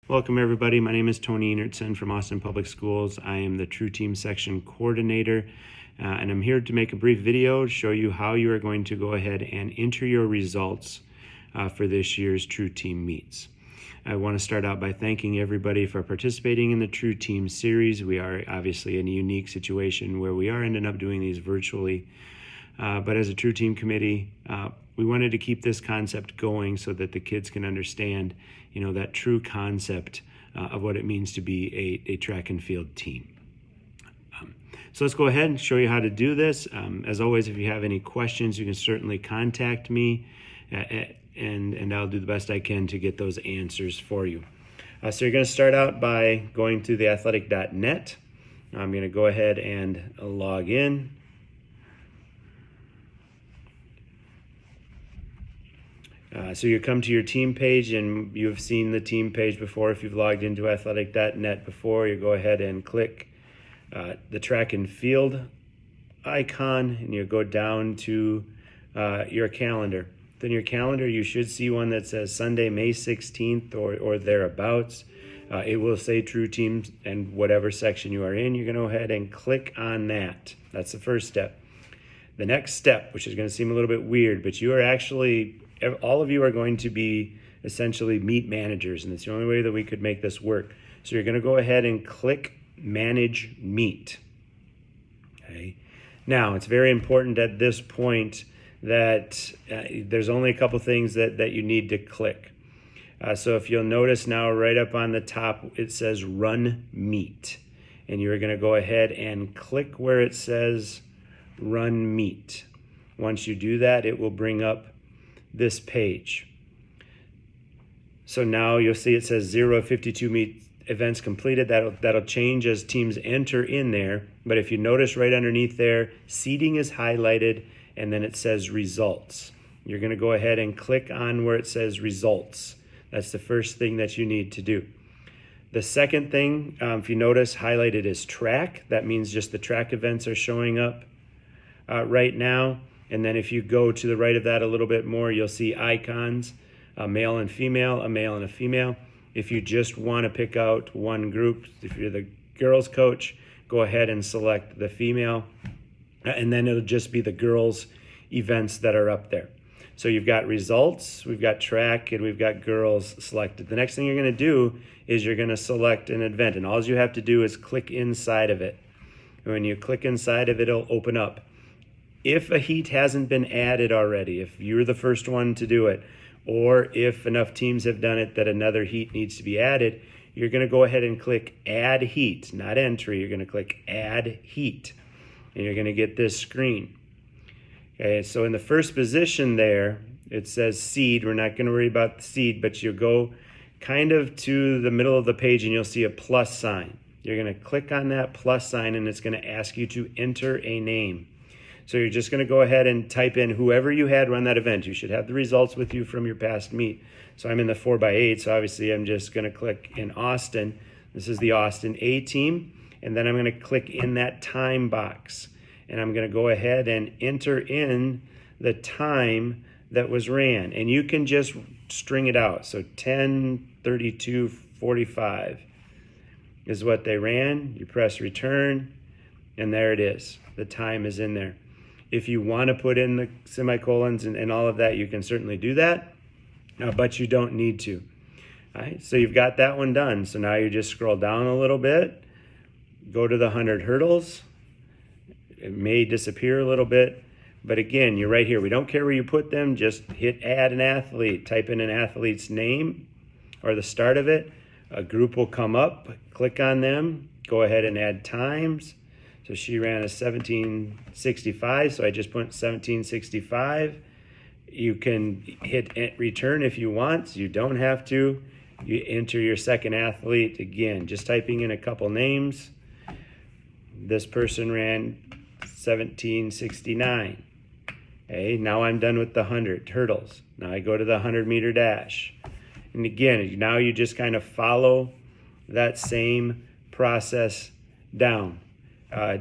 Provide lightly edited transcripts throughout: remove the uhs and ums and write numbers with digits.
Welcome everybody. My name is Tony Enertson from Austin Public Schools. I am the True Team Section Coordinator, and I'm here to make a brief video to show you how you are going to go ahead and enter your results for this year's True Team Meets. I want to start out by thanking everybody for participating in the True Team series. We are obviously in a unique situation where we are ending up doing these virtually, but as a True Team committee, we wanted to keep this concept going so that the kids can understand, that true concept of what it means to be a track and field team. So let's go ahead and show you how to do this. As always, if you have any questions, you can certainly contact me, and I'll do the best I can to get those answers for you. So you're going to start out by going to theathletic.net. I'm going to go ahead and log in. So you come to your team page, and you've seen the team page before. If you've logged into athletic.net before, you go ahead and click the track and field icon, and you go down to your calendar. Then your calendar, you should see one that says Sunday, May 16th or thereabouts. It will say True Teams, and whatever section you are in, you're going to go ahead and click on that. That's the first step. The next step, which is going to seem a little bit weird, but you are actually, all of you are going to be essentially meet managers, and it's the only way that we could make this work. So you're going to go ahead and click Manage Meet. Okay. Now, it's very important at this point that there's only a couple things that you need to click. So if you'll notice now, right up on the top, it says Run Meet. And you're going to go ahead and click where it says Run Meet. Once you do that, it will bring up this page. So now you'll see it says 0 of 52 meet events completed. That'll change as teams enter in there. But if you notice right underneath there, seating is highlighted, and then it says results. You're going to go ahead and click on where it says results. That's the first thing that you need to do. The second thing, if you notice, highlighted is track. That means just the track events are showing up right now. And then if you go to the right of that a little bit more, you'll see icons, a male and female, a male and a female. If you just want to pick out one group, if you're the girls coach, go ahead and select the female, and then it'll just be the girls events that are up there. So you've got results, we've got track, and we've got girls selected. The next thing you're going to do is you're going to select an event, and all you have to do is click inside of it. And when you click inside of it, it'll open up. If a heat hasn't been added already, if you're the first one to do it, or if enough teams have done it that another heat needs to be added, you're going to go ahead and click Add Heat, not Entry. You're going to click Add Heat, and you're going to get this screen. Okay, so in the first position there, it says Seed. We're not going to worry about the seed, but you go kind of to the middle of the page, and you'll see a plus sign. You're going to click on that plus sign, and it's going to ask you to enter a name. So you're just going to go ahead and type in whoever you had run that event. You should have the results with you from your past meet. So I'm in the 4x8, so obviously I'm just going to click in Austin. This is the Austin A team. And then I'm going to click in that time box. And I'm going to go ahead and enter in the time that was ran. And you can just string it out. So 10:32:45 is what they ran. You press return, and there it is. The time is in there. If you want to put in the semicolons and all of that, you can certainly do that, but you don't need to. All right, so you've got that one done. So now you just scroll down a little bit, go to the 100 hurdles. It may disappear a little bit, but again, you're right here. We don't care where you put them. Just hit Add an Athlete. Type in an athlete's name or the start of it. A group will come up. Click on them. Go ahead and add times. So she ran a 17:65, so I just put 17:65. You can hit return if you want. You don't have to. You enter your second athlete again, just typing in a couple names. This person ran 17:69. Okay, now I'm done with the 100 hurdles. Now I go to the 100-meter dash. And again, now you just kind of follow that same process down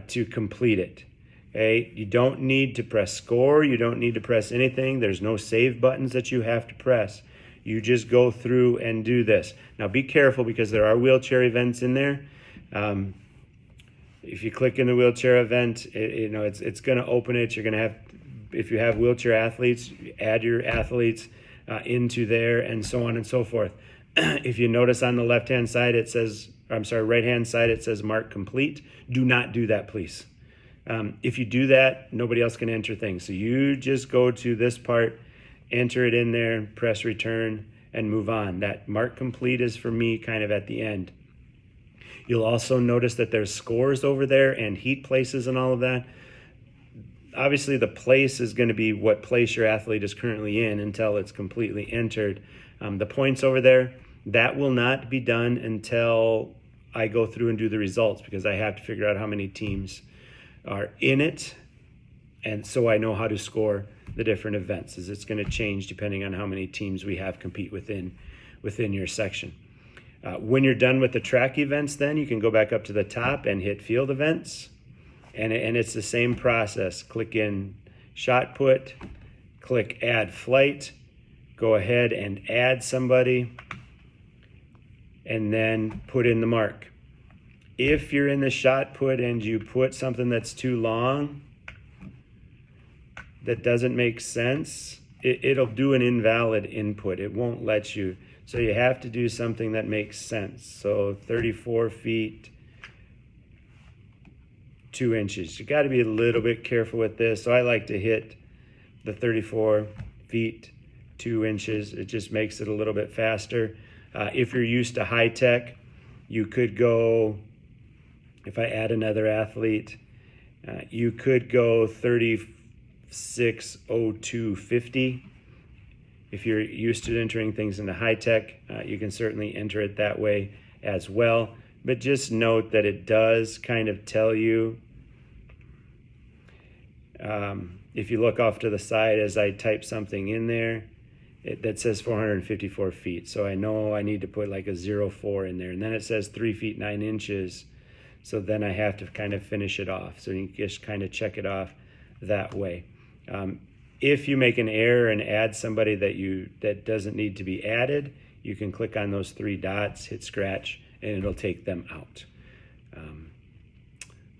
to complete it. Okay, you don't need to press score. You don't need to press anything. There's no save buttons that you have to press. You just go through and do this. Now be careful because there are wheelchair events in there. If you click in the wheelchair event, it's going to open it. You're going to have, if you have wheelchair athletes, add your athletes into there and so on and so forth. If you notice on the left-hand side, right-hand side, it says mark complete. Do not do that, please. If you do that, nobody else can enter things. So you just go to this part, enter it in there, press return, and move on. That mark complete is for me kind of at the end. You'll also notice that there's scores over there and heat places and all of that. Obviously, the place is going to be what place your athlete is currently in until it's completely entered. The points over there, that will not be done until I go through and do the results, because I have to figure out how many teams are in it, and so I know how to score the different events, as it's going to change depending on how many teams we have compete within your section. When you're done with the track events, then you can go back up to the top and hit field events, and it's the same process. Click in shot put, click add flight, go ahead and add somebody, and then put in the mark. If you're in the shot put and you put something that's too long, that doesn't make sense, it'll do an invalid input. It won't let you. So you have to do something that makes sense. So 34 feet, 2 inches. You got to be a little bit careful with this. So I like to hit the 34 feet, 2 inches. It just makes it a little bit faster. If you're used to high tech, you could go, if I add another athlete, you could go 36:02:50. If you're used to entering things into high tech, you can certainly enter it that way as well. But just note that it does kind of tell you, if you look off to the side as I type something in there, that says 454 feet. So I know I need to put like a 04 in there. And then it says 3 feet 9 inches. So then I have to kind of finish it off. So you just kind of check it off that way. If you make an error and add somebody that doesn't need to be added, you can click on those 3 dots, hit scratch, and it'll take them out.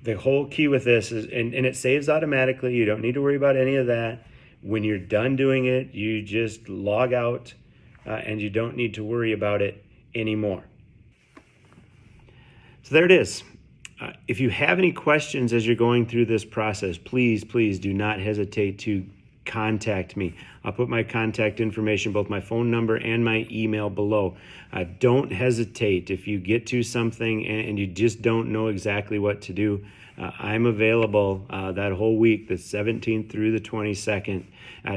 The whole key with this is, and it saves automatically. You don't need to worry about any of that. When you're done doing it, you just log out, and you don't need to worry about it anymore. So there it is. If you have any questions as you're going through this process, please do not hesitate to contact me. I'll put my contact information, both my phone number and my email below. Don't hesitate. If you get to something and you just don't know exactly what to do, I'm available that whole week, the 17th through the 22nd,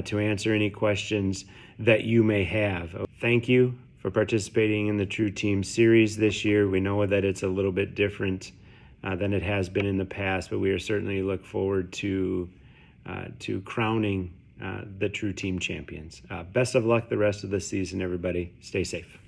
to answer any questions that you may have. Thank you for participating in the True Team series this year. We know that it's a little bit different than it has been in the past, but we are certainly look forward to crowning the True Team champions. Best of luck the rest of the season, everybody. Stay safe.